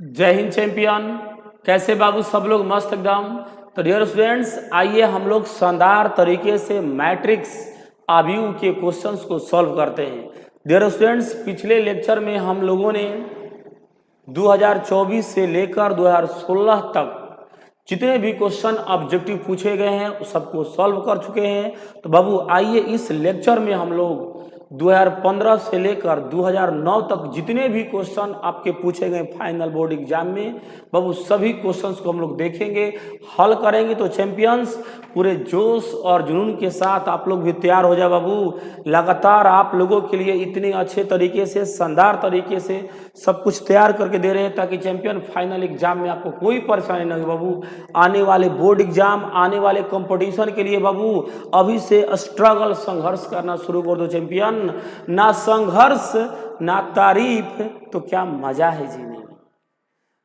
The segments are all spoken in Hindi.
जय हिंद चैंपियन। कैसे बाबू सब लोग मस्त एकदम। तो डियर स्टूडेंट्स, आइए हम लोग शानदार तरीके से मैट्रिक्स आव्यूह के क्वेश्चंस को सॉल्व करते हैं। डियर स्टूडेंट्स, पिछले लेक्चर में हम लोगों ने 2024 से लेकर 2016 तक जितने भी क्वेश्चन ऑब्जेक्टिव पूछे गए हैं उस सबको सॉल्व कर चुके हैं। तो बाबू आइए इस लेक्चर में हम लोग 2015 से लेकर 2009 तक जितने भी क्वेश्चन आपके पूछे गए फाइनल बोर्ड एग्जाम में, बाबू सभी क्वेश्चंस को हम लोग देखेंगे, हल करेंगे। तो चैंपियंस, पूरे जोश और जुनून के साथ आप लोग भी तैयार हो जाए बाबू। लगातार आप लोगों के लिए इतने अच्छे तरीके से, शानदार तरीके से सब कुछ तैयार करके दे रहे हैं ताकि चैंपियन फाइनल एग्जाम में आपको कोई परेशानी नहीं हो बाबू। आने वाले बोर्ड एग्जाम, आने वाले कंपटीशन के लिए बाबू अभी से स्ट्रगल, संघर्ष करना शुरू कर दो चैंपियन। ना संघर्ष ना तारीफ तो क्या मजा है जीने में।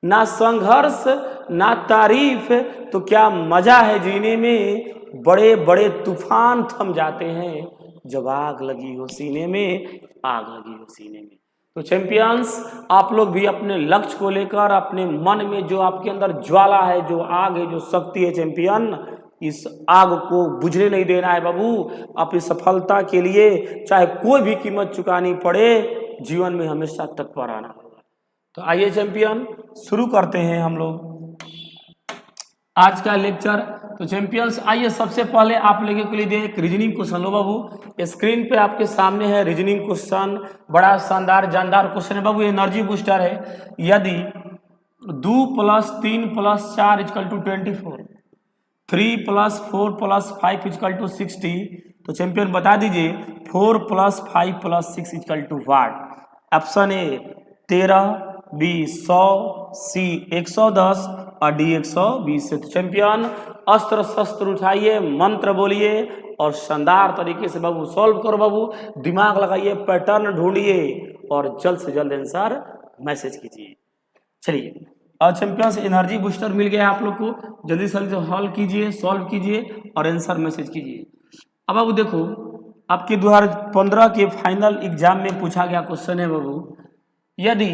ना संघर्ष ना तारीफ तो क्या मजा है जीने में। बड़े बड़े तूफान थम जाते हैं जब आग लगी हो सीने में, आग लगी हो सीने में। तो चैंपियंस, आप लोग भी अपने लक्ष्य को लेकर, अपने मन में जो आपके अंदर ज्वाला है, जो आग है, जो शक्ति है चैंपियन, इस आग को बुझने नहीं देना है बाबू। अपनी सफलता के लिए चाहे कोई भी कीमत चुकानी पड़े, जीवन में हमेशा तत्पर आना होगा। तो आइए चैंपियन, शुरू करते हैं हम लोग आज का लेक्चर। तो चैंपियंस, आइए सबसे पहले आप लोगों के लिए एक रीजनिंग क्वेश्चन लो बाबू। स्क्रीन पे आपके सामने है रीजनिंग क्वेश्चन। बड़ा शानदार जानदार क्वेश्चन है बाबू, एनर्जी बूस्टर है। यदि 2 + 3 + 4 = 24, 3 + 4 + 5 = 60, तो चैंपियन बता दीजिए 4 + 5 + 6 = व्हाट। ऑप्शन ए 13, बी 100, सी 110 और डी 120 है। तो चैंपियन, अस्त्र शस्त्र उठाइए, मंत्र बोलिए और शानदार तरीके से बाबू सॉल्व करो बाबू। दिमाग लगाइए, पैटर्न ढूंढिए और जल्द से जल्द आंसर मैसेज कीजिए। चलिए, और चैंपियंस, एनर्जी बूस्टर मिल गया आप लोग को। जल्दी से जल्दी हल कीजिए, सॉल्व कीजिए और आंसर मैसेज कीजिए। अब बाबू देखो, आपके 2015 के फाइनल एग्जाम में पूछा गया क्वेश्चन है बाबू, यदि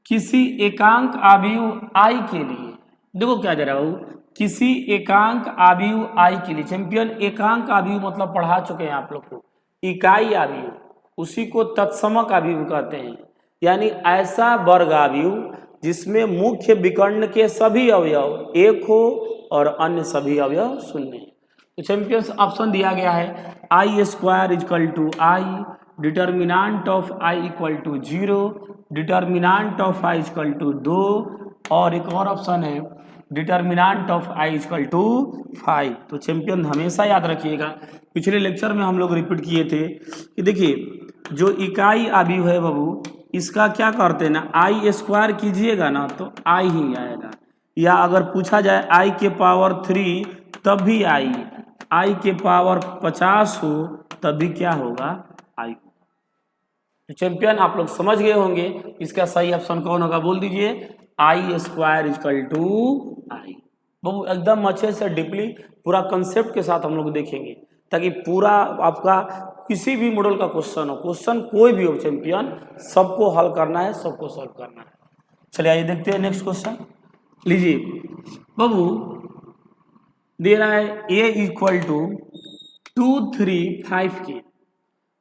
किसी एकांक आव्यूह आई के लिए, देखो क्या दे रहा हूँ, किसी एकांक आव्यूह आई के लिए। चैंपियन, एकांक आव्यूह मतलब पढ़ा चुके हैं आप लोग को। इकाई आव्यूह, उसी को तत्समक आव्यूह कहते हैं, यानी ऐसा वर्ग आव्यूह जिसमें मुख्य विकर्ण के सभी अवयव एक हो और अन्य सभी अवयव शून्य। तो चैंपियंस, ऑप्शन दिया गया है I² = I, determinant of I = 0, determinant of I = 2 और एक और ऑप्शन है डिटर्मिनेंट ऑफ I = 5। तो चैंपियन, हमेशा याद रखिएगा, पिछले लेक्चर में हम लोग रिपीट किए थे कि देखिए जो इकाई आव्यूह है बाबू, इसका क्या करते हैं ना, I² कीजिएगा ना तो I ही आएगा, या अगर पूछा जाए I के पावर 3 तब भी I के पावर 50 हो तब भी क्या होगा, I। तो चैंपियन, आप लोग समझ गए होंगे इसका सही ऑप्शन कौन होगा, बोल दीजिए I² = I। बाबू एकदम अच्छे से डीपली पूरा कंसेप्ट के साथ हम लोग देखेंगे ताकि पूरा आपका किसी भी मॉडल का क्वेश्चन हो, क्वेश्चन कोई भी हो चैंपियन, सबको हल करना है, सबको सॉल्व करना है। चलिए आइए देखते हैं नेक्स्ट क्वेश्चन। लीजिए बाबू, दे रहा है A = 2, 3, 5 के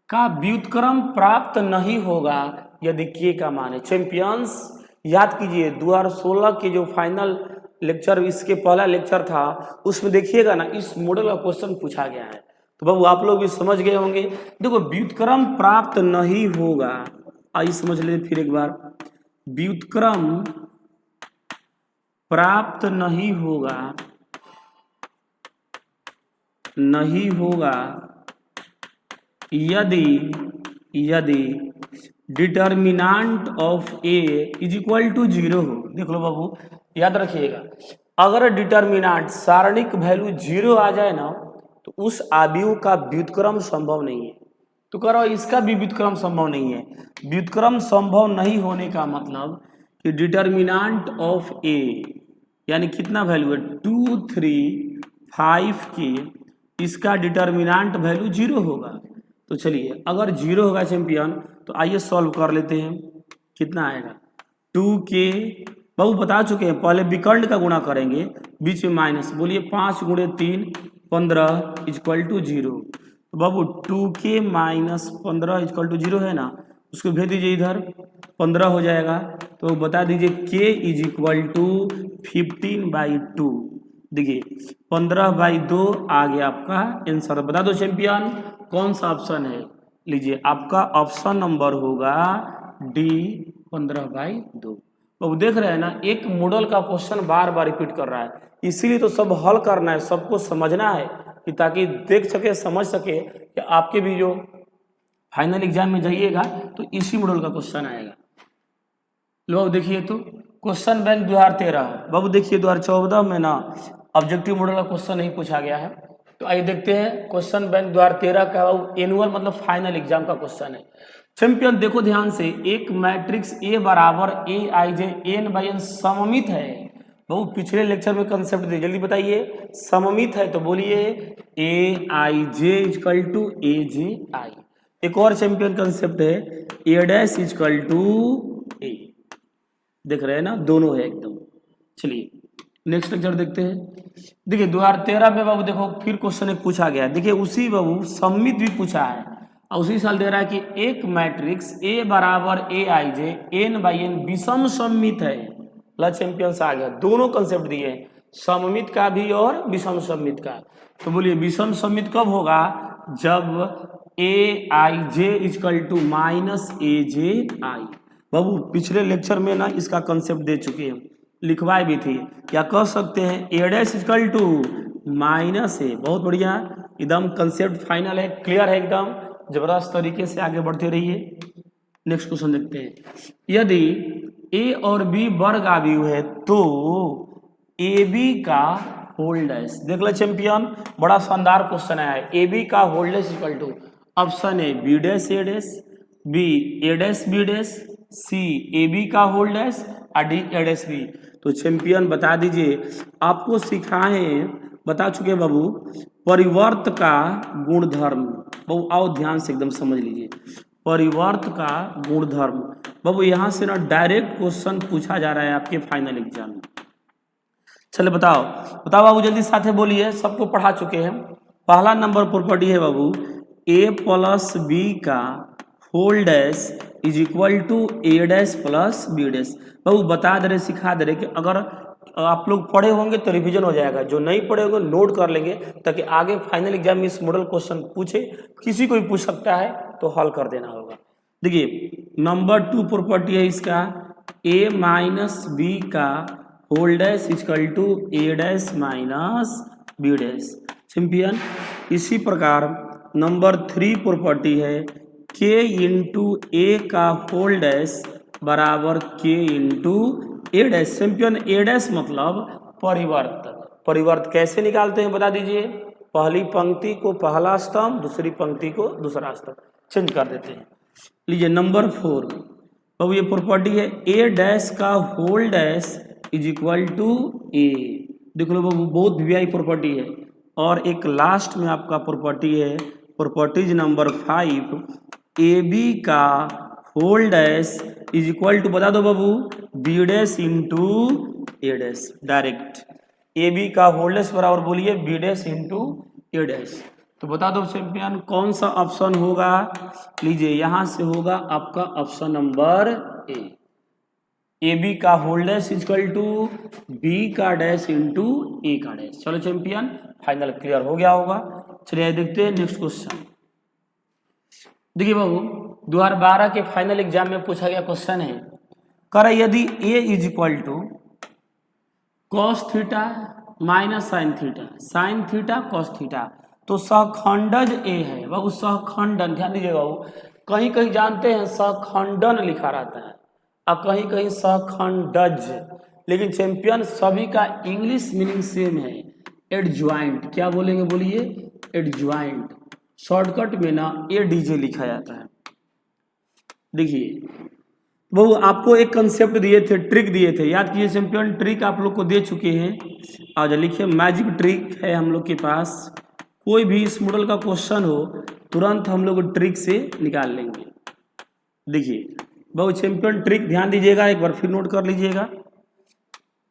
का व्युत्क्रम प्राप्त नहीं होगा यदि के का मान है। चैंपियंस, याद कीजिए 2016 के जो फाइनल लेक्चर, इसके पहला लेक्चर था, उसमें देखिएगा ना इस मॉडल का क्वेश्चन पूछा गया है। तो बाबू आप लोग भी समझ गए होंगे। देखो, व्युत्क्रम प्राप्त नहीं होगा, आइए समझ लेते फिर एक बार। व्युत्क्रम प्राप्त नहीं होगा यदि डिटर्मिनेंट ऑफ A = 0 हो। देख लो बाबू, याद रखिएगा, अगर डिटर्मिनेंट सारणिक वैल्यू 0 आ जाए ना तो उस आव्यूह का व्युत्क्रम संभव नहीं है। तो करो, इसका भी व्युत्क्रम संभव नहीं है। व्युत्क्रम संभव नहीं होने का मतलब कि डिटर्मिनेंट ऑफ A यानी कितना वैल्यू है 2, 3, 5 की, इसका डिटर्मिनेंट वैल्यू 0 होगा। तो चलिए, अगर 0 होगा चैंपियन तो आइए सॉल्व कर लेते हैं, कितना आएगा 2k, बाबू बता चुके हैं, पहले विकर्ण का गुणा करेंगे, बीच में माइनस, बोलिए 5 गुणे 3 15 इक्वल टू 0। तो बाबू 2k माइनस 15 इक्वल टू 0 है ना, उसको भेज दीजिए इधर, 15 हो जाएगा। तो बता दीजिए k इज इक्वल टू 15/2। देखिए 15/2 आ गया आपका आंसर। बता दो चैंपियन कौन सा ऑप्शन है। लीजिए आपका ऑप्शन नंबर होगा डी 15/2। तो देख रहे हैं ना, एक मॉडल का क्वेश्चन बार बार रिपीट कर रहा है, इसीलिए तो सब हल करना है, सबको समझना है कि ताकि देख सके समझ सके कि आपके भी जो फाइनल एग्जाम में जाइएगा तो इसी मॉडल का क्वेश्चन आएगा। लो देखिए तो क्वेश्चन बैंक 2013, बाबू देखिए 2014 में ना ऑब्जेक्टिव मॉडल का क्वेश्चन नहीं पूछा गया है। तो आइए देखते हैं क्वेश्चन बैंक 2013 का एनुअल मतलब फाइनल एग्जाम का क्वेश्चन है। चैंपियन देखो ध्यान से, एक मैट्रिक्स ए बराबर ए आई जे एन बाई एन सममित है। बहु पिछले लेक्चर में कंसेप्ट दिए, जल्दी बताइए। सममित है तो बोलिए ए आई जे इजकल टू ए जे आई। एक और चैंपियन कंसेप्ट है A dash equal to A, देख रहे हैं ना, दोनों है एकदम। चलिए नेक्स्ट लेक्चर देखते हैं। देखिए 2013 में बाबू देखो फिर क्वेश्चन एक पूछा गया, देखिए उसी बाबू सममित भी पूछा है और उसी साल दे रहा है कि एक मैट्रिक्स ए बराबर ए आई जे एन बाई एन विषम सममित है। ला चैंपियंस आ गया, दोनों कंसेप्ट दिए हैं, सममित का भी और विषम सममित का। तो बोलिए विषम सममित कब होगा, जब ए आई जे इजकल टू माइनस ए जे आई। बाबू पिछले लेक्चर में ना इसका कंसेप्ट दे चुके हैं, लिखवाए भी थी, क्या कह सकते हैं ए डैश इजकल टू माइनस ए। बहुत बढ़िया, एकदम कंसेप्ट फाइनल है, क्लियर है एकदम, जबरदस्त तरीके से आगे बढ़ते रहिए। नेक्स्ट क्वेश्चन देखते हैं, यदि ए और बी वर्ग अवयव है तो ए बी का होल डैश। देख लो चैंपियन, बड़ा शानदार क्वेश्चन आया है। ए बी का whole dash equal to option A B dash A dash, B A dash B dash, C A B का होल डैश और डी ए डैश बी। तो चैंपियन बता दीजिए, आपको सिखाए बता चुके बाबू परिवर्त का गुणधर्म। बाबू आओ ध्यान से एकदम समझ लीजिए, परिवर्त का गुणधर्म। बाबू यहाँ से ना डायरेक्ट क्वेश्चन पूछा जा रहा है आपके फाइनल एग्जाम में। चले बताओ बताओ बाबू, जल्दी साथे बोलिए, सबको पढ़ा चुके हैं। पहला नंबर प्रॉपर्टी है बाबू ए प्लस बी का whole dash is equal to A dash plus B dash. बाबू बता दे रहे, सिखा दे रहे कि अगर आप लोग पढ़े होंगे तो रिवीजन हो जाएगा, जो नहीं पढ़े होंगे नोट कर लेंगे, ताकि आगे फाइनल एग्जाम में इस मॉडल क्वेश्चन पूछे, किसी को भी पूछ सकता है तो हल कर देना होगा। देखिए नंबर 2 प्रॉपर्टी है इसका ए माइनस बी का whole dash equal to A dash minus B dash. Champion इसी प्रकार नंबर 3 प्रॉपर्टी है के इंटू ए का होल डैश बराबर के into A dash. Champion A dash मतलब परिवर्त। परिवर्त कैसे निकालते हैं बता दीजिए, पहली पंक्ति को पहला स्तंभ, दूसरी पंक्ति को दूसरा स्तंभ, चेंज कर देते हैं। लीजिए नंबर 4 बाबू ये प्रॉपर्टी है ए डैश का whole dash is equal to A. देख लो बाबू बहुत वीआई प्रॉपर्टी है। और एक लास्ट में आपका प्रॉपर्टी है प्रॉपर्टीज नंबर 5 ए बी का whole dash is equal to बता दो बाबू B dash into A dash. Direct A B का होल डैश बराबर बोलिए B dash into A dash. तो बता दो चैंपियन कौन सा ऑप्शन होगा। लीजिए यहां से होगा आपका ऑप्शन नंबर ए बी का whole dash equal to B का डैश इंटू ए का डैश। चलो चैंपियन फाइनल क्लियर हो गया होगा। चलिए देखते हैं नेक्स्ट क्वेश्चन। देखिए बाबू 2012 के फाइनल एग्जाम में पूछा गया क्वेश्चन है, कर यदि A is equal to cos theta minus sine theta, sine theta cos theta, तो सहखंडज ए है। बाबू सहखंडन, ध्यान दीजिएगा बाबू, कहीं कहीं जानते हैं सहखंडन लिखा रहता है और कहीं कहीं सहखंडज, लेकिन चैंपियन सभी का इंग्लिश मीनिंग सेम है, एडज्वाइंट। क्या बोलेंगे बोलिए एडज्वाइंट। शॉर्टकट में ना ए डीजे लिखा जाता है। देखिए वो आपको एक कंसेप्ट दिए थे, ट्रिक दिए थे, याद कीजिए चैंपियन, ट्रिक आप लोग को दे चुके हैं। आज लिखिए मैजिक ट्रिक है हम लोग के पास, कोई भी इस मॉडल का क्वेश्चन हो तुरंत हम लोग ट्रिक से निकाल लेंगे। देखिए बाबू चैंपियन ट्रिक ध्यान दीजिएगा, एक बार फिर नोट कर लीजिएगा।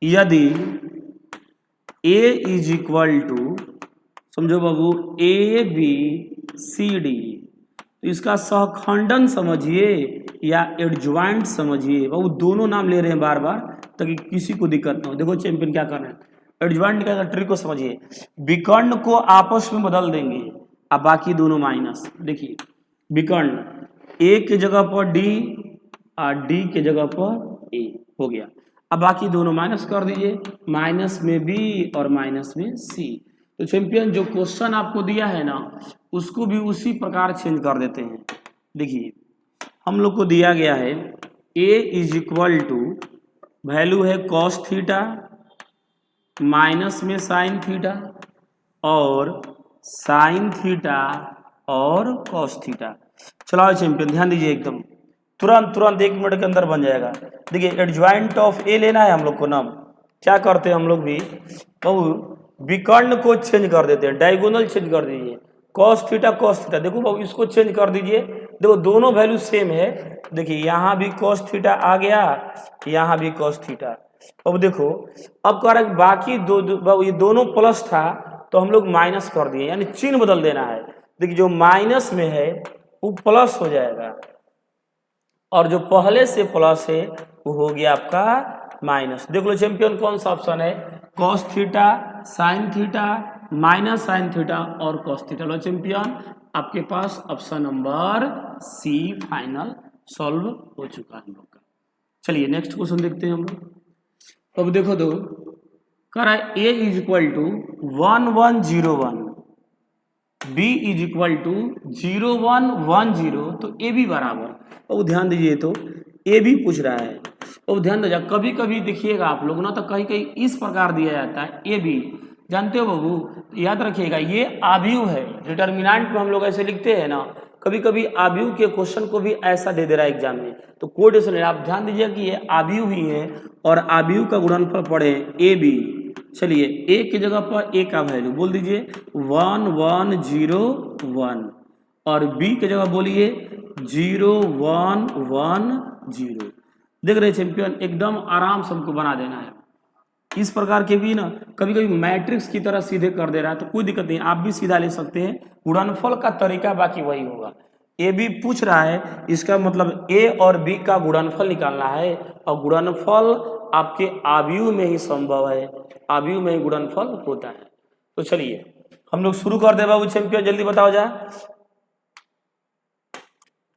यदि a इज इक्वल टू, समझो बाबू, ए बी सी डी, तो इसका सहखंडन समझिए या एडज्वाइंट समझिए। बाबू दोनों नाम ले रहे हैं बार बार ताकि किसी को दिक्कत ना हो। देखो चैंपियन क्या कर रहे हैं, एडज्वाइंट का ट्रिक को समझिए। विकर्ण को आपस में बदल देंगे, अब बाकी दोनों माइनस। देखिए विकर्ण ए के जगह पर डी और डी के जगह पर ए हो गया। अब बाकी दोनों माइनस कर दीजिए, माइनस में बी और माइनस में सी। तो चैंपियन जो क्वेश्चन आपको दिया है ना उसको भी उसी प्रकार चेंज कर देते हैं। देखिए हम लोग को दिया गया है a is equal to, value है कॉस थीटा, माइनस में साइन थीटा और साइन थीटा और कॉस थीटा। चलाओ चैंपियन ध्यान दीजिए, एकदम तुरंत तुरंत 1 मिनट के अंदर बन जाएगा। देखिए एडज्वाइंट ऑफ ए लेना है हम लोग को ना, क्या करते हैं हम लोग भी, तो विकर्ण को चेंज कर देते हैं, डायगोनल चेंज कर दीजिए, कॉस थीटा कॉस थीटा। देखो बाबू इसको चेंज कर दीजिए, देखो दोनों वैल्यू सेम है। देखिए यहाँ भी कॉस थीटा आ गया, यहाँ भी कॉस थीटा। अब देखो अब कह रहा है बाकी बाबू ये दोनों प्लस था तो हम लोग माइनस कर दिए, यानी चिन्ह बदल देना है। देखिए जो माइनस में है वो प्लस हो जाएगा और जो पहले से प्लस है वो हो गया आपका माइनस। देख लो चैंपियन कौन सा ऑप्शन है, cos theta sine theta minus sine theta और कॉस थीटा। लो चैंपियन आपके पास option number C final solve हो चुका है हम लोग का। चलिए नेक्स्ट क्वेश्चन देखते हैं हम लोग। अब देखो दो कह रहा है a is equal to 1101, b is equal to 0110, तो ए बी बराबर। अब ध्यान दीजिए तो ए बी पूछ रहा है। अब ध्यान दीजिए कभी कभी देखिएगा आप लोग ना तो कहीं कहीं इस प्रकार दिया जाता है ए बी, जानते हो बाबू, तो याद रखिएगा ये आव्यूह है। डिटर्मिनेंट में हम लोग ऐसे लिखते हैं ना, कभी कभी आव्यूह के क्वेश्चन को भी ऐसा दे दे रहा है एग्जाम में, तो कोड है। आप ध्यान दीजिए कि ये आव्यूह ही है और आव्यूह का गुणनफल पढ़े ए बी। चलिए ए की जगह पर ए का वैल्यू बोल दीजिए 1101 और बी की जगह बोलिए 0110। देख रहे चैंपियन एकदम आराम से हमको बना देना है। इस प्रकार के भी ना कभी कभी मैट्रिक्स की तरह सीधे कर दे रहा है तो कोई दिक्कत नहीं, आप भी सीधा ले सकते हैं। गुणनफल का तरीका बाकी वही होगा। ए बी पूछ रहा है, इसका मतलब ए और बी का गुणनफल निकालना है और गुणनफल आपके आव्यूह में ही संभव है, आव्यूह में ही गुणनफल होता है। तो चलिए हम लोग शुरू कर दे बाबू चैंपियन, जल्दी बताओ जा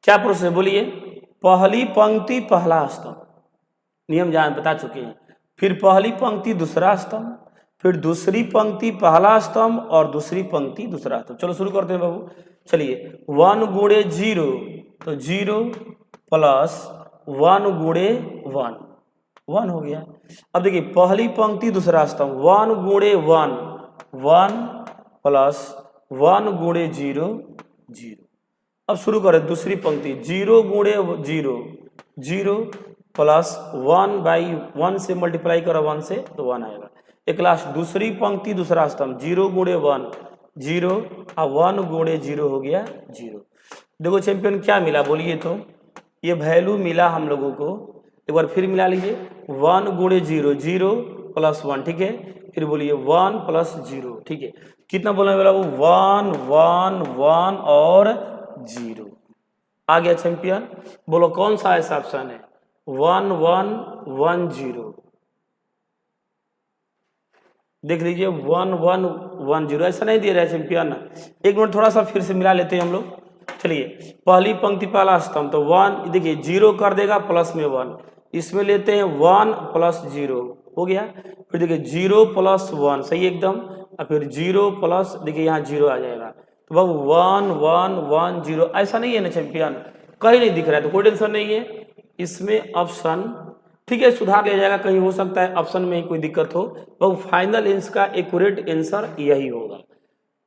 क्या प्रोसेस है, बोलिए। पहली पंक्ति पहला स्तंभ, नियम जान बता चुके हैं। फिर पहली पंक्ति दूसरा स्तंभ, फिर दूसरी पंक्ति पहला स्तंभ और दूसरी पंक्ति दूसरा स्तंभ। चलो शुरू करते हैं बाबू। चलिए 1 गुणे 0, तो 0 प्लस 1 गुणे 1, 1 हो गया। अब देखिए पहली पंक्ति दूसरा स्तंभ 1 गुणे 1, 1 प्लस 1 गुणे 0, 0। अब शुरू करें दूसरी पंक्ति 0 गुणे 0, 0 प्लस 1/1 से मल्टीप्लाई करो 1 से तो 1 आएगा। एक लास्ट दूसरी पंक्ति दूसरा स्तंभ 0 गुणे 1, 0 और 1 गुणे 0 हो गया 0। देखो चैंपियन क्या मिला बोलिए, तो ये वैल्यू मिला हम लोगों को। एक बार फिर मिला लीजिए 1 गुणे 0, 0 प्लस 1, ठीक है। फिर बोलिए 1 प्लस 0, ठीक है। कितना बोलने वाला वो 1 1 1 और 0 आ गया चैंपियन। बोलो कौन सा ऐसा ऑप्शन है 1 1 1 0। देख लीजिए 1 1 1 0 ऐसा नहीं दे रहा है चैंपियन। एक मिनट थोड़ा सा फिर से मिला लेते हैं हम लोग। चलिए पहली पंक्ति पहला स्तंभ तो 1, देखिए 0 कर देगा प्लस में 1, इसमें लेते हैं 1 प्लस 0 हो गया। फिर देखिए 0 प्लस 1 सही एकदम, और फिर 0 प्लस देखिए यहाँ 0 आ जाएगा। तो बाबू 1 1 1 0 ऐसा नहीं है ना चैंपियन, कहीं नहीं दिख रहा है तो कोई टेंशन नहीं है। इसमें ऑप्शन ठीक है सुधार लिया जाएगा, कहीं हो सकता है ऑप्शन में ही कोई दिक्कत हो। वो फाइनल इसका एक्यूरेट आंसर यही होगा।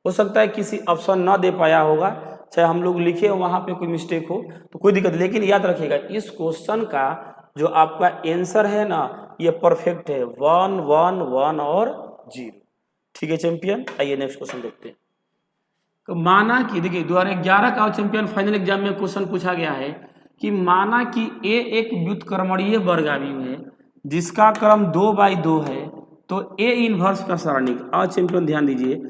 हो सकता है किसी ऑप्शन ना दे पाया होगा, चाहे हम लोग लिखे वहां पे कोई मिस्टेक हो तो कोई दिक्कत, लेकिन याद रखिएगा इस क्वेश्चन का जो आपका आंसर है ना ये परफेक्ट है 1 1 1 और 0। ठीक है चैंपियन, आइए नेक्स्ट क्वेश्चन देखते हैं। तो माना कि देखिए 2011 का चैंपियन फाइनल एग्जाम में क्वेश्चन पूछा गया है कि माना कि ए एक व्युत्क्रमणीय वर्गावयव है जिसका क्रम 2/2 है, तो ए इनवर्स का सारणिक। आज चैंपियन ध्यान दीजिए,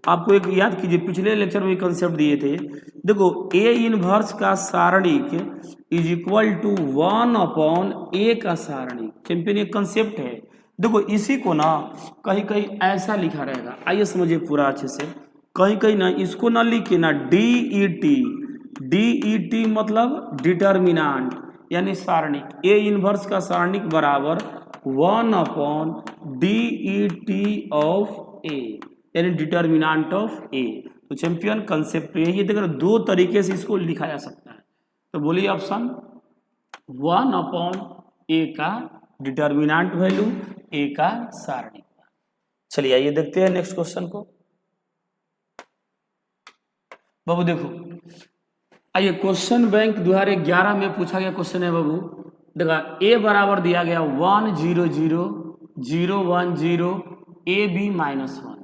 आपको एक याद कीजिए, पिछले लेक्चर में कंसेप्ट दिए थे। देखो ए इनवर्स का सारणिक इज इक्वल टू 1/a का सारणिक। चैंपियन एक कंसेप्ट है। देखो इसी को ना कहीं कहीं ऐसा लिखा रहेगा, आइए समझिए पूरा अच्छे से। कहीं कहीं ना इसको ना लिख के ना DET मतलब डिटर्मिनांट यानी सारणिक। ए इनवर्स का सारणिक बराबर 1/DET ऑफ ए यानी डिटर्मिनांट ऑफ ए। तो चैंपियन कंसेप्ट ये देखो दो तरीके से इसको लिखा जा सकता है। तो बोलिए ऑप्शन 1/a का डिटर्मिनांट वैल्यू, ए का सारणिक। चलिए आइए देखते हैं नेक्स्ट क्वेश्चन को। बाबू देखो, आइए क्वेश्चन बैंक 2011 में पूछा गया क्वेश्चन है बाबू। देखा ए बराबर दिया गया 1 0 0 0 1 0 AB -1।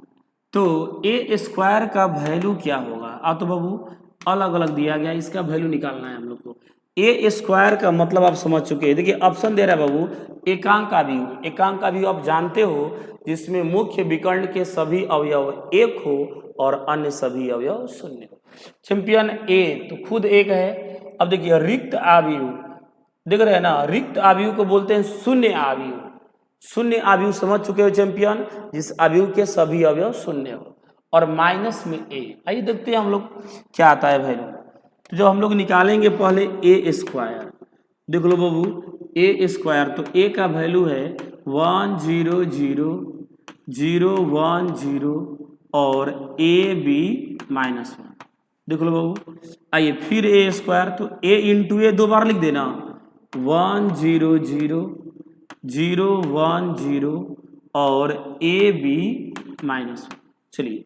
तो ए स्क्वायर का वैल्यू क्या होगा? तो बाबू अलग अलग दिया गया, इसका वैल्यू निकालना है हम लोग को। ए स्क्वायर का मतलब आप समझ चुके हैं। देखिए ऑप्शन दे रहा है बाबू एकांक अवयव। एकांक अवयव आप जानते हो जिसमें मुख्य विकर्ण के सभी अवयव एक हो और अन्य सभी अवयव शून्य हो। चैंपियन ए तो खुद एक है। अब देखिए रिक्त अवयव देख रहे हैं ना, रिक्त अवयव को बोलते हैं शून्य अवयव। शून्य अवयव समझ चुके हो चैंपियन, जिस अवयव के सभी अवयव शून्य हो। और माइनस में ए, आइए देखते हैं हम लोग क्या आता है वैल्यू। तो जो हम लोग निकालेंगे पहले ए स्क्वायर, देख लो बाबू ए स्क्वायर, तो ए का वैल्यू है 1 0 0 0 1 0 और AB -1। देख लो बाबू, आइए फिर ए स्क्वायर, तो ए इंटू ए दो बार लिख देना, 1 0 0 0 1 0 और AB -1। चलिए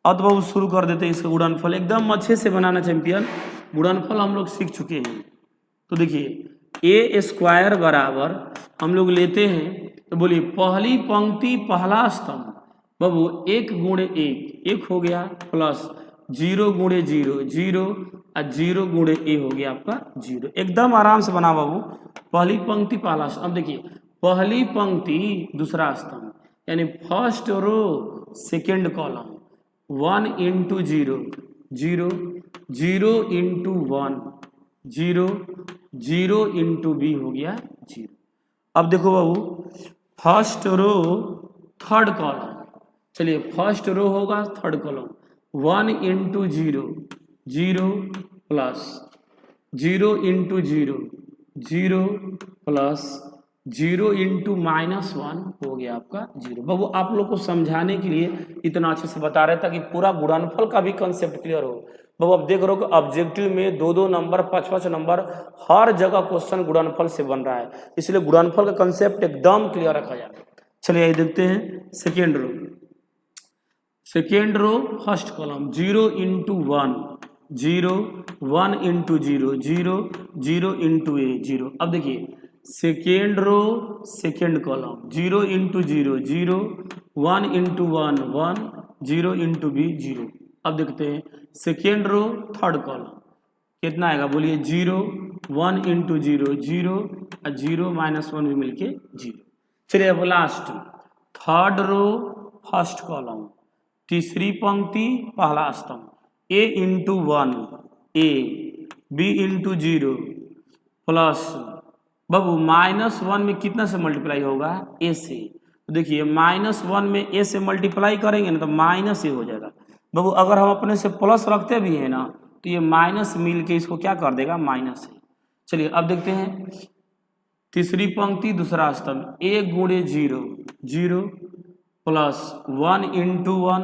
अब बाबू शुरू कर देते हैं इसका गुणनफल। एकदम अच्छे से बनाना चैंपियन, गुणनफल हम लोग सीख चुके हैं। तो देखिए ए स्क्वायर बराबर हम लोग लेते हैं, तो बोलिए पहली पंक्ति पहला स्तंभ बाबू 1 गुणे 1 हो गया, प्लस 0 गुणे 0 0 और 0 गुणे ए हो गया आपका 0। एकदम आराम से बना बाबू, पहली पंक्ति पहला स्तंभ। अब देखिए पहली पंक्ति दूसरा स्तंभ यानी first row second column, 1 into 0 0 0 into 1 0 0 into B हो गया 0। अब देखो बाबू फर्स्ट रो थर्ड कॉलम, चलिए फर्स्ट रो होगा third column, 1 into 0 0 plus 0 into 0 0 plus 0 into -1 हो गया आपका 0। बाबू आप लोग को समझाने के लिए इतना अच्छे से बता रहे ताकि पूरा गुणनफल का भी कंसेप्ट क्लियर हो। बाबू अब देख रहे हो कि ऑब्जेक्टिव में 2-2 नंबर 5-5 नंबर हर जगह क्वेश्चन गुणनफल से बन रहा है, इसलिए गुणनफल का कंसेप्ट एकदम क्लियर रखा जाए। चलिए आइए देखते हैं second row. Second row first column 0 into 1 0 1 into 0 0 0 into A 0। अब देखिए second row second column 0 into 0 0 1 into 1 1 0 into B 0। अब देखते हैं सेकेंड रो थर्ड कॉलम कितना आएगा, बोलिए 0 1 इंटू 0 0 और 0 -1 भी मिलके 0। चलिए अब last third row first column तीसरी पंक्ति पहला स्तंभ, A into 1 A B into 0 plus बाबू -1 में कितना से मल्टीप्लाई होगा, ए से। तो देखिए -1 में ए से मल्टीप्लाई करेंगे ना तो माइनस ए हो जाएगा। बाबू अगर हम अपने से प्लस रखते भी हैं ना तो ये माइनस मिल के इसको क्या कर देगा, माइनस ए। चलिए अब देखते हैं तीसरी पंक्ति दूसरा स्तंभ, ए गुणे 0 0 प्लस 1 इंटू 1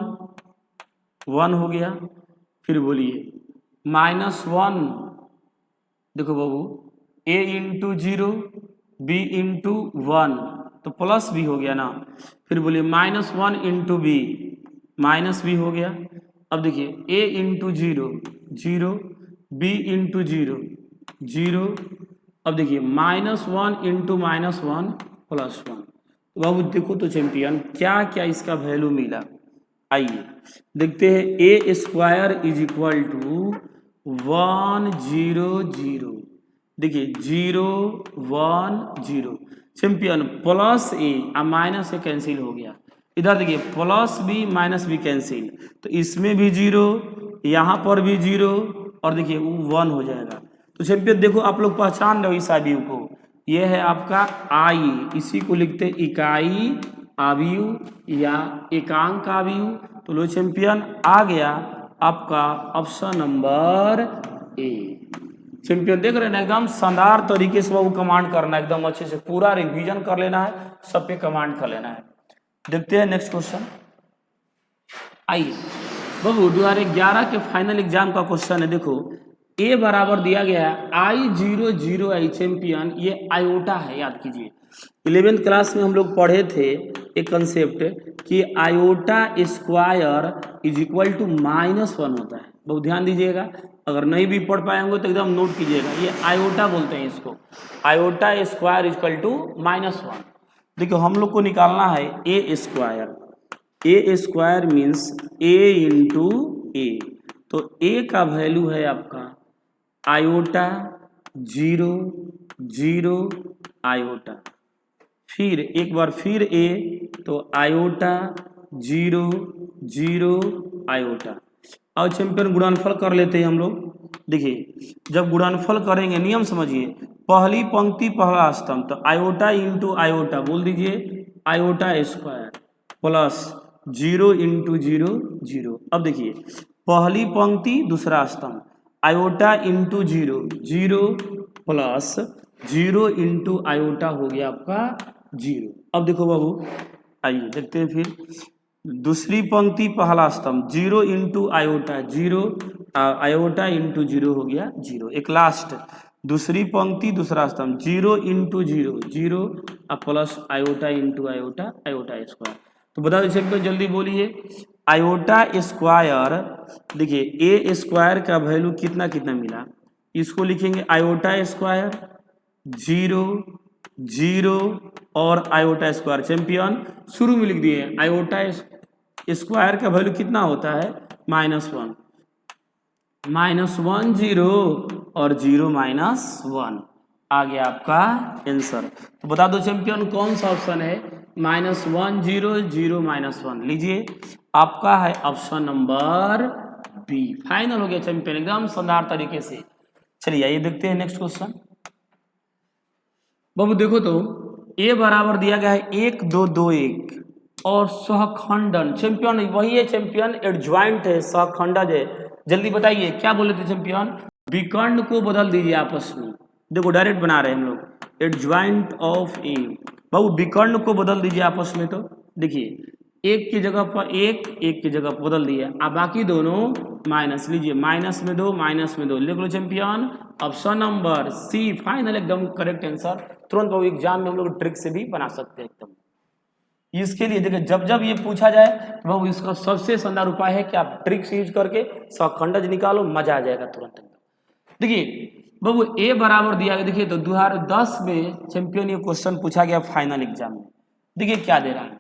1 हो गया, फिर बोलिए -1, देखो बाबू a इंटू 0 b इंटू 1 तो प्लस भी हो गया ना, फिर बोलिए -1 इंटू बी माइनस भी हो गया। अब देखिए a इंटू 0 0 b इंटू 0 0। अब देखिए -1 इंटू -1 प्लस 1। बाबू देखो तो चैंपियन क्या क्या इसका वैल्यू मिला, आइए देखते हैं। ए स्क्वायर इज इक्वल टू 1 0 0 देखिए 0 1 0 चैंपियन प्लस ए अब माइनस ए कैंसिल हो गया। इधर देखिए plus b minus b cancel, तो इसमें भी 0, यहाँ पर भी 0 और देखिए वो 1 हो जाएगा। तो चैंपियन देखो आप लोग पहचान रहे हो इस अवयव को, ये है आपका आई, इसी को लिखते इकाई अवयव या एकांक अवयव। तो लो चैंपियन आ गया आपका ऑप्शन नंबर ए। चैंपियन देख रहे हैं ना, एकदम शानदार तरीके से वो कमांड करना है, एकदम अच्छे से पूरा रिवीजन कर लेना है, सब पे कमांड कर लेना है। देखते हैं नेक्स्ट क्वेश्चन। आइए बाबू 2011 के फाइनल एग्जाम का क्वेश्चन है। देखो ए बराबर दिया गया है I0 चैंपियन, ये आयोटा है, याद कीजिए 11th क्लास में हम लोग पढ़े थे एक कंसेप्ट कि iota square is equal to -1 होता है। बहुत ध्यान दीजिएगा, अगर नहीं भी पढ़ पाए होंगे तो एकदम नोट कीजिएगा, ये आयोटा बोलते हैं इसको, iota square is equal to -1। देखो हम लोग को निकालना है a square, a square means a into a, तो ए का वैल्यू है आपका आयोटा 0 0 आयोटा, फिर एक बार फिर ए तो आयोटा 0 0 आयोटा। अब चैंपियन गुणनफल कर लेते हैं हम लोग। देखिए जब गुणनफल करेंगे नियम समझिए, पहली पंक्ति पहला स्तंभ, तो आयोटा इंटू आयोटा बोल दीजिए आयोटा स्क्वायर प्लस 0 इंटू 0 0। अब देखिए पहली पंक्ति दूसरा स्तंभ, iota into 0 0 plus 0 into iota हो गया आपका 0। अब देखो बाबू आइए देखते हैं फिर दूसरी पंक्ति पहला स्तंभ 0 इंटू आयोटा 0, आयोटा इंटू 0 हो गया 0। एक लास्ट दूसरी पंक्ति दूसरा स्तंभ 0 into 0 0 plus iota into iota iota square. तो बता दीजिए जल्दी बोलिए, आयोटा स्क्वायर, देखिए ए स्क्वायर का वैल्यू कितना कितना मिला, इसको लिखेंगे आयोटा स्क्वायर 0 0 और आयोटा स्क्वायर। चैंपियन शुरू में लिख दिए आयोटा स्क्वायर का वैल्यू कितना होता है -1 -1 0 और 0 -1 आ गया आपका आंसर। तो बता दो चैंपियन कौन सा ऑप्शन है, -1 0 0 -1, लीजिए आपका है ऑप्शन नंबर बी। फाइनल हो गया चैंपियन एकदम शानदार तरीके से। चलिए आइए देखते हैं नेक्स्ट क्वेश्चन। बाबू देखो तो ए बराबर दिया गया है 1 2 2 1 और सहखंडन, चैंपियन वही है चैंपियन, एडज्वाइंट है, सहखंडज है। जल्दी बताइए क्या बोले थे चैंपियन, विकर्ण को बदल दीजिए आपस में। देखो डायरेक्ट बना रहे हैं हम लोग, एडज्वाइंट ऑफ ए, बाबू विकर्ण को बदल दीजिए आपस में। तो देखिए एक की जगह पर एक की जगह पर बदल दिया, अब बाकी दोनों माइनस, लीजिए माइनस में दो लिख लो champion, option number C final एकदम करेक्ट आंसर। तुरंत वो एग्जाम में हम लोग ट्रिक से भी बना सकते हैं एकदम। इसके लिए देखिए जब जब ये पूछा जाए तो बाबू इसका सबसे शानदार उपाय है कि आप ट्रिक्स यूज करके सहखंडज निकालो, मजा आ जाएगा तुरंत। देखिए बाबू ए बराबर दिया गया, देखिए तो 2010 में चैंपियन ये क्वेश्चन पूछा गया फाइनल एग्जाम में। देखिए क्या दे रहा है,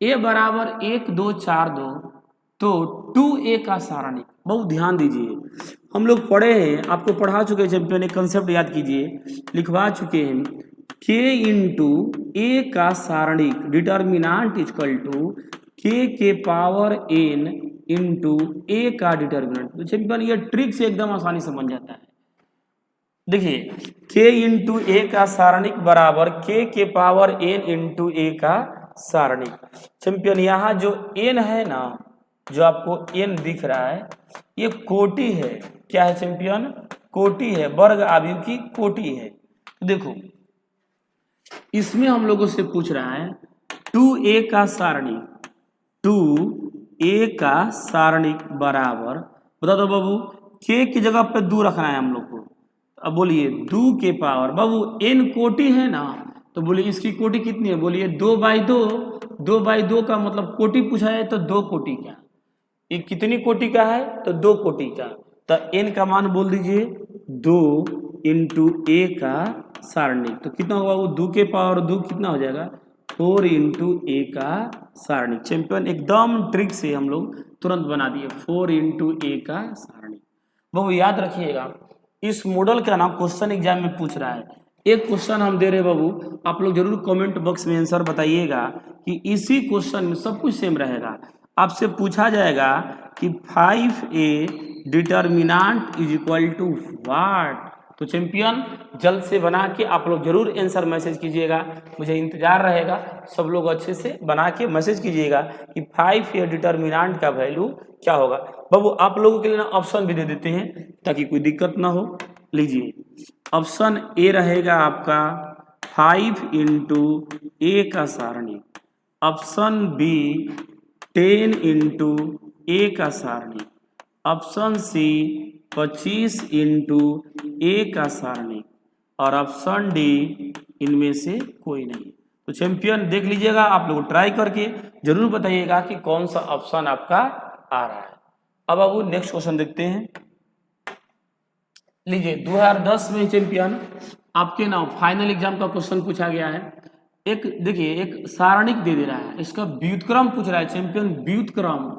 ए बराबर 1 2 4 2, तो 2a का सारणिक, बहुत ध्यान दीजिए हम लोग पढ़े हैं, आपको पढ़ा चुके हैं चैंपियन, एक कंसेप्ट याद कीजिए, लिखवा चुके हैं, k इंटू ए का सारणिक डिटर्मिनांट इक्वल टू के पावर n इंटू ए का डिटर्मिनेंट। तो चैंपियन ये ट्रिक से एकदम आसानी से बन जाता है। देखिए k इंटू ए का सारणिक बराबर के पावर n इंटू ए का सारणिक। चैंपियन यहाँ जो n है ना, जो आपको n दिख रहा है, ये कोटि है। क्या है चैंपियन, कोटि है, वर्ग अवयव की कोटि है। देखो इसमें हम लोगों से पूछ रहा है 2a का सारणिक, 2a का सारणिक बराबर, बता दो बाबू k की जगह पे 2 रखना है हम लोग को। अब बोलिए 2 के पावर, बाबू n कोटि है ना, तो बोलिए इसकी कोटि कितनी है, बोलिए 2/2, 2/2 का मतलब कोटि पूछा है तो 2 कोटि का, ये कितनी कोटि का है तो 2 कोटि का, तो n का मान बोल दीजिए 2 इंटू ए का सारणिक। तो कितना होगा वो 2 के पावर 2 कितना हो जाएगा 4 इंटू ए का सारणिक। चैंपियन एकदम ट्रिक से हम लोग तुरंत बना दिए 4 इंटू ए का सारणिक। वो याद रखिएगा इस मॉडल का ना क्वेश्चन एग्जाम में पूछ रहा है। एक क्वेश्चन हम दे रहे बाबू, आप लोग जरूर कमेंट बॉक्स में आंसर बताइएगा कि इसी क्वेश्चन में सब कुछ सेम रहेगा। आपसे पूछा जाएगा कि 5a determinant is equal to what. तो चैंपियन जल्द से बना के आप लोग जरूर आंसर मैसेज कीजिएगा, मुझे इंतजार रहेगा। सब लोग अच्छे से बना के मैसेज कीजिएगा कि 5a डिटर्मिनेंट का वैल्यू क्या होगा। बाबू आप लोगों के लिए ना ऑप्शन भी दे देते हैं ताकि कोई दिक्कत ना हो। लीजिए, ऑप्शन ए रहेगा आपका 5 इंटू ए का सारणी, ऑप्शन बी 10 इंटू ए का सारणी, ऑप्शन सी 25 इंटू ए का सारणी और ऑप्शन डी इनमें से कोई नहीं। तो चैंपियन देख लीजिएगा, आप लोग ट्राई करके जरूर बताइएगा कि कौन सा ऑप्शन आपका आ रहा है। अब बाबू नेक्स्ट क्वेश्चन देखते हैं। लीजिए 2010 में चैंपियन आपके ना फाइनल एग्जाम का क्वेश्चन पूछा गया है। एक देखिए, एक सारणिक दे रहा है, इसका व्युत्क्रम पूछ रहा है चैंपियन। व्युत्क्रम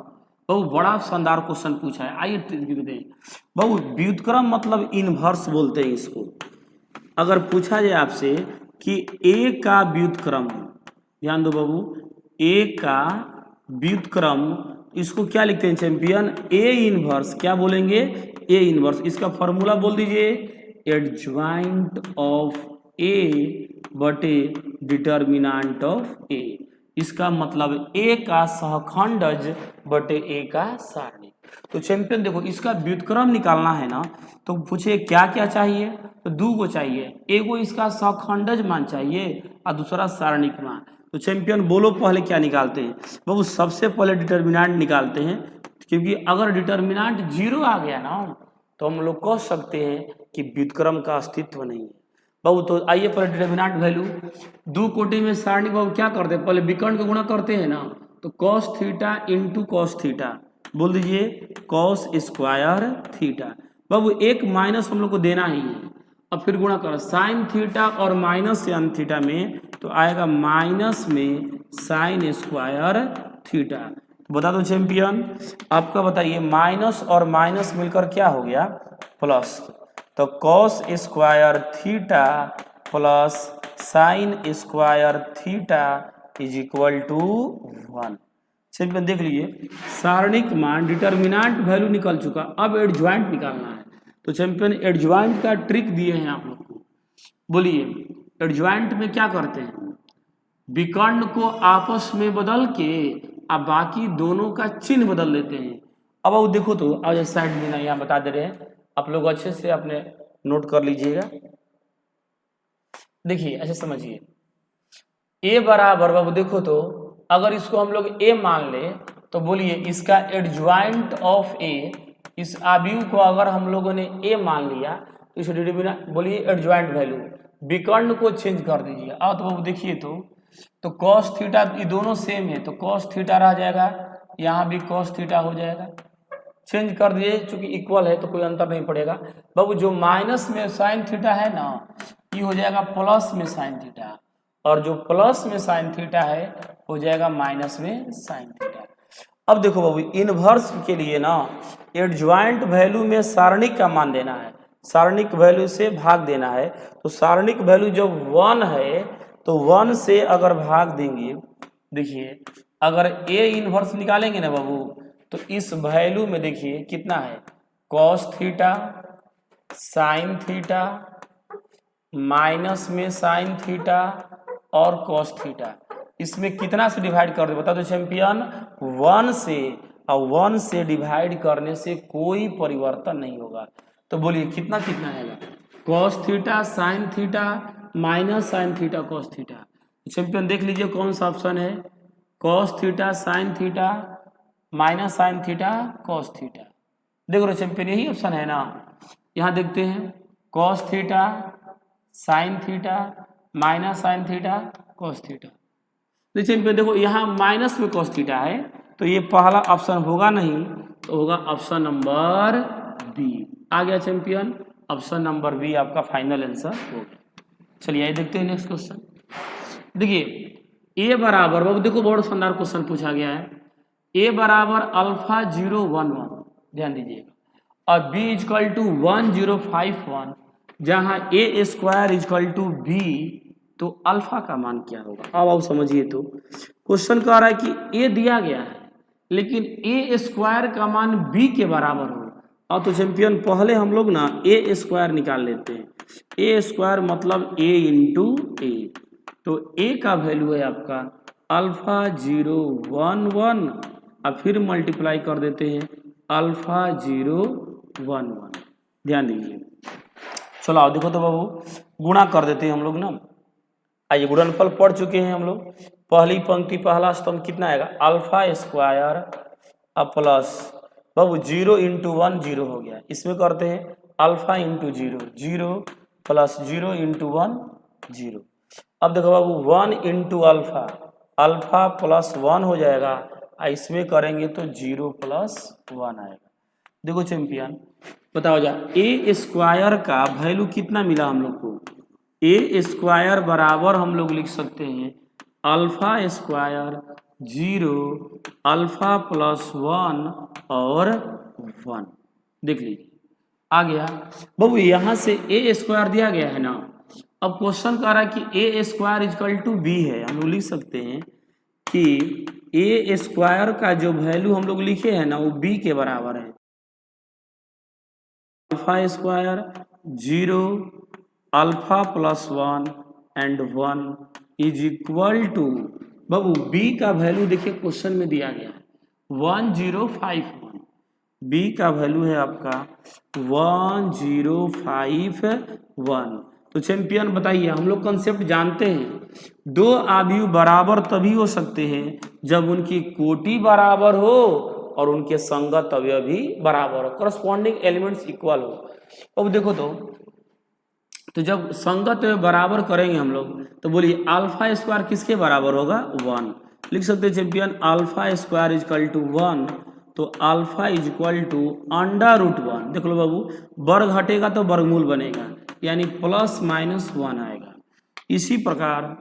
बहुत बड़ा शानदार क्वेश्चन पूछा है, आइए देखते हैं। बाबू व्युत्क्रम मतलब इनवर्स बोलते हैं इसको। अगर पूछा जाए आपसे कि ए का व्युत्क्रम, ध्यान दो बाबू, ए का व्युत्क्रम इसको क्या लिखते हैं चैंपियन? A inverse. क्या बोलेंगे? A inverse. इसका फॉर्मूला बोल दीजिए, एडज्वाइंट ऑफ ए बटे डिटर्मिनेंट ऑफ ए। इसका मतलब ए का सहखंडज बटे ए का सारणी। तो चैंपियन देखो, इसका व्युत्क्रम निकालना है ना, तो पूछे क्या क्या चाहिए? तो दो को चाहिए, एगो इसका सहखंडज मान चाहिए और दूसरा सारणिक मान। तो चैंपियन बोलो पहले क्या निकालते हैं? बाबू सबसे पहले डिटर्मिनेंट निकालते हैं, क्योंकि अगर डिटर्मिनेंट 0 आ गया ना तो हम लोग कह सकते हैं कि व्युत्क्रम का अस्तित्व नहीं है। बाबू तो आइए पहले डिटर्मिनेंट वैल्यू, दो कोटि में सारणी बाबू क्या करते हैं? पहले विकर्ण को गुणा करते हैं ना, तो cos theta into cos theta, बोल दीजिए cos स्क्वायर थीटा। बाबू एक माइनस हम लोग को देना ही है, अब फिर गुणा करो साइन थीटा और माइनस साइन थीटा में, तो आएगा माइनस में साइन स्क्वायर थीटा। बता दो चैंपियन, आपका बताइए माइनस और माइनस मिलकर क्या हो गया? प्लस। तो cos square theta plus sine square theta is equal to 1। Champion देख लीजिए, सारणिक मान डिटर्मिनेंट वैल्यू निकल चुका, अब एडज्वाइंट निकालना है। तो चैंपियन एडज्वाइंट का ट्रिक दिए हैं आप लोग को। बोलिए एडज्वाइंट में क्या करते हैं? विकर्ण को आपस में बदल के अब बाकी दोनों का चिन्ह बदल देते हैं। अब वो देखो, तो आज साइड में ना यहाँ बता दे रहे हैं, आप लोग अच्छे से अपने नोट कर लीजिएगा। देखिए ऐसे समझिए, ए बराबर बाबू देखो तो अगर इसको हम लोग ए मान ले तो बोलिए इसका एडज्वाइंट ऑफ ए, इस आव्यूह को अगर हम लोगों ने ए मान लिया तो इस डिटरमिनेंट बोलिए एडज्वाइंट वैल्यू, विकर्ण को चेंज कर दीजिए। अब तो बाबू देखिए तो cos थीटा, ये दोनों सेम है तो cos थीटा रह जाएगा, यहाँ भी cos थीटा हो जाएगा। चेंज कर दिए, चूंकि इक्वल है तो कोई अंतर नहीं पड़ेगा। बाबू जो माइनस में साइन थीटा है ना, ये हो जाएगा प्लस में साइन थीटा, और जो प्लस में साइन थीटा है हो जाएगा माइनस में साइन थीटा। अब देखो बाबू, इनवर्स के लिए ना एडज्वाइंट वैल्यू में सारणिक का मान देना है, सारणिक वैल्यू से भाग देना है। तो सारणिक वैल्यू जब 1 है तो 1 से अगर भाग देंगे, देखिए अगर ए इनवर्स निकालेंगे ना बाबू, तो इस वैल्यू में देखिए कितना है? cos theta sine theta minus में साइन थीटा और cos थीटा, इसमें कितना से डिवाइड कर दे बता दो चैंपियन? 1 से, और 1 से डिवाइड करने से कोई परिवर्तन नहीं होगा। तो बोलिए कितना कितना आएगा? cos theta sine theta minus sine theta cos theta. Champion देख लीजिए कौन सा ऑप्शन है? cos theta sine theta minus sine theta cos theta. देखो रे चैंपियन, यही ऑप्शन है ना। यहाँ देखते हैं cos theta sine theta minus sine theta cos theta. तो चैंपियन देखो यहाँ माइनस में cos थीटा है, तो ये पहला ऑप्शन होगा नहीं, तो होगा ऑप्शन नंबर बी। आ गया चैंपियन, ऑप्शन नंबर बी आपका फाइनल आंसर हो गया। चलिए आइए देखते हैं नेक्स्ट क्वेश्चन। देखिए ए बराबर, बाबू देखो बहुत शानदार क्वेश्चन पूछा गया है। ए बराबर अल्फा 0 1 1, ध्यान दीजिएगा। और b इजकल टू 1051, जहां a square is equal to b, तो अल्फा का मान क्या होगा? अब आप समझिए, तो क्वेश्चन कह रहा है कि a दिया गया है लेकिन a स्क्वायर का मान b के बराबर हो। और तो चैंपियन पहले हम लोग ना a स्क्वायर निकाल लेते हैं। a स्क्वायर मतलब a इंटू ए, तो a का वैल्यू है आपका अल्फा 011 और फिर मल्टीप्लाई कर देते हैं अल्फा 011। ध्यान दीजिए, चलो आओ देखो तो बाबू, गुणा कर देते हैं हम लोग ना। आइए, गुणनफल पढ़ चुके हैं हम लोग। पहली पंक्ति पहला स्तंभ कितना आएगा? अल्फा स्क्वायर अब प्लस बाबू 0 इंटू 1 0 हो गया। इसमें करते हैं अल्फा इंटू 0 0 प्लस 0 इंटू 1 0। अब देखो बाबू 1 इंटू अल्फा, अल्फा प्लस 1 हो जाएगा। इसमें करेंगे तो 0 प्लस 1 आएगा। देखो चैंपियन बताओ जा, ए स्क्वायर का वैल्यू कितना मिला हम लोग को? ए स्क्वायर बराबर हम लोग लिख सकते हैं अल्फा स्क्वायर 0 अल्फा प्लस 1 और 1। देख लीजिए आ गया बाबू। यहां से ए स्क्वायर दिया गया है ना। अब क्वेश्चन कह रहा है कि ए स्क्वायर इजकल टू बी है। हम लोग लिख सकते हैं कि ए स्क्वायर का जो वैल्यू हम लोग लिखे हैं ना वो बी के बराबर है। Alpha square 0 alpha plus 1 and 1 is equal to बाबू बी का वैल्यू देखिए क्वेश्चन में दिया गया है 1051। बी का वैल्यू है आपका 1051। तो चैंपियन बताइए, हम लोग कंसेप्ट जानते हैं दो आव्यूह बराबर तभी हो सकते हैं जब उनकी कोटि बराबर हो और उनके संगत अवयव भी बराबर हो, करस्पॉन्डिंग एलिमेंट्स इक्वल हो। अब देखो तो जब संगत बराबर करेंगे हम लोग तो बोलिए अल्फा स्क्वायर किसके बराबर होगा? 1। लिख सकते हैं champion alpha square is equal to 1, तो alpha is equal to under root 1। देख लो बाबू, वर्ग हटेगा तो वर्गमूल बनेगा, यानी प्लस माइनस 1 आएगा। इसी प्रकार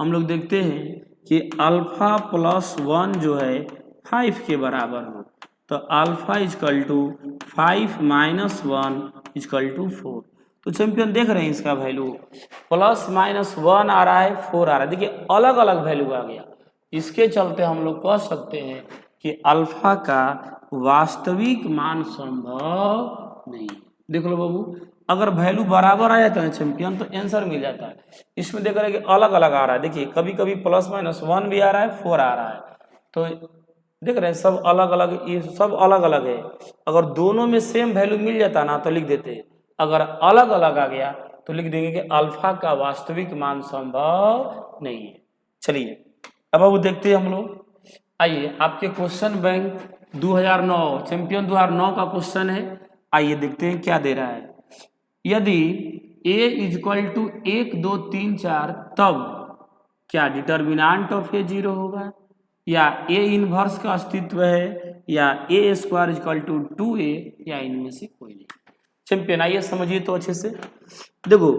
हम लोग देखते हैं कि अल्फा प्लस 1 जो है 5 के बराबर हो, तो alpha is equal to 5 minus 1 is equal to 4। तो चैंपियन देख रहे हैं इसका वैल्यू प्लस माइनस 1 आ रहा है, 4 आ रहा है। देखिए अलग अलग वैल्यू आ गया। इसके चलते हम लोग कह सकते हैं कि अल्फा का वास्तविक मान संभव नहीं। देख लो बाबू, अगर वैल्यू बराबर आ जाता है चैंपियन तो आंसर मिल जाता है। इसमें देख रहे हैं कि अलग अलग आ रहा है। देखिए कभी कभी प्लस माइनस 1 भी आ रहा है, 4 आ रहा है, तो देख रहे हैं सब अलग अलग, ये सब अलग अलग है। अगर दोनों में सेम वैल्यू मिल जाता ना तो लिख देते, अगर अलग अलग आ गया तो लिख देंगे कि अल्फा का वास्तविक मान संभव नहीं है। चलिए अब वो देखते हैं हम लोग। आइए, आपके क्वेश्चन बैंक 2009 चैंपियन 2009 का क्वेश्चन है। आइए देखते हैं क्या दे रहा है। यदि a इजक्वल टू 1 2 3 4 तब क्या डिटर्मिनेंट ऑफ ए 0 होगा, या a इनवर्स का अस्तित्व है, या a square equal to 2a, या इनमें से कोई नहीं। चैंपियन आइए समझिए तो अच्छे से। देखो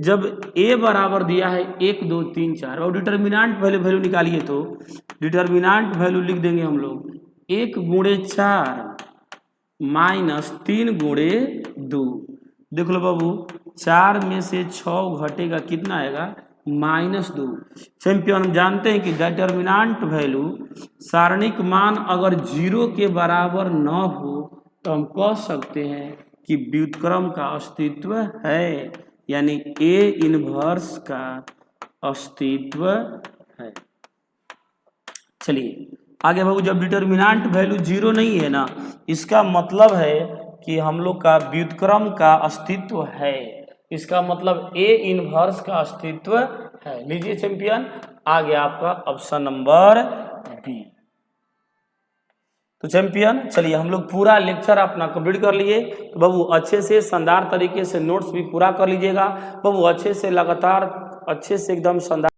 जब a बराबर दिया है 1 2 3 4 और डिटर्मिनेंट वैल्यू निकालिए तो डिटर्मिनेंट वैल्यू लिख देंगे हम लोग 1 गुणे 4 माइनस 3 गुणे 2। देख लो बाबू, 4 में से 6 घटेगा कितना आएगा? -2। चैंपियन हम जानते हैं कि डिटर्मिनेंट वैल्यू सारणिक मान अगर 0 के बराबर न हो तो हम कह सकते हैं कि व्युत्क्रम का अस्तित्व है, यानी a इनवर्स का अस्तित्व है। चलिए आगे बाबू, जब डिटर्मिनेंट वैल्यू 0 नहीं है ना, इसका मतलब है कि हम लोग का व्युत्क्रम का अस्तित्व है। इसका मतलब a इनवर्स का अस्तित्व है। लीजिए चैंपियन, आ गया आपका ऑप्शन नंबर बी। तो चैंपियन चलिए हम लोग पूरा लेक्चर अपना कंप्लीट कर लिए। तो बाबू अच्छे से शानदार तरीके से नोट्स भी पूरा कर लीजिएगा बाबू, अच्छे से लगातार अच्छे से एकदम शानदार